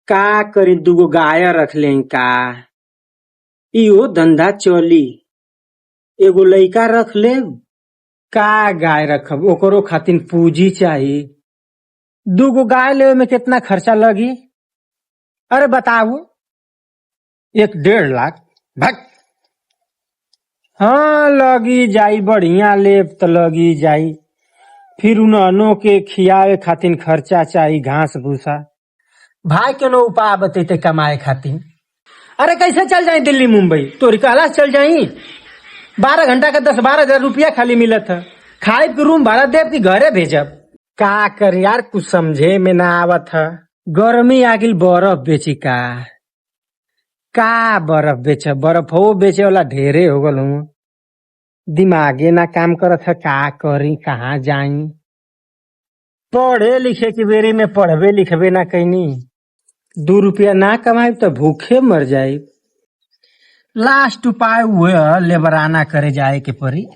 का करी दूगो गाय रख ले का इहो धंधा चली। एगो लइका रख ले का गाय रखब ओकरो खातिर पूंजी चाहिए। दूगो गाय लेवे में कितना खर्चा लगी? अरे बताओ। 1-1.5 लाख। भट। हाँ लगी जाई, बढ़िया लेब तो लगी जाई। फिर उन्हनो के खियावे खातिर खर्चा चाहिए, घास भूसा। भाई के नो उपाय बतेते कमाए खातिर। अरे कैसे चल जाई दिल्ली मुंबई? तोरी कहला से चल जाई। 12 घंटा का 10-12 हजार रुपया खाली मिलत है। खाए के रूम भाड़ा देव की घरे भेजब। का कर यार, कुछ समझे में ना आवत है। गर्मी आगिल बर्फ बेची का बर्फ बेचे? बर्फ हो बेचे वाला ढेरे हो गल हूँ। दिमागे ना काम करत है, का करी कहाँ जाई। पढ़े लिखे की बेरी में पढ़बे लिखबे ना कैनी। 2 रुपया ना कमाई तो भूखे मर जाये। लास्ट उपाय हुए लेबराना करे जाए के परी।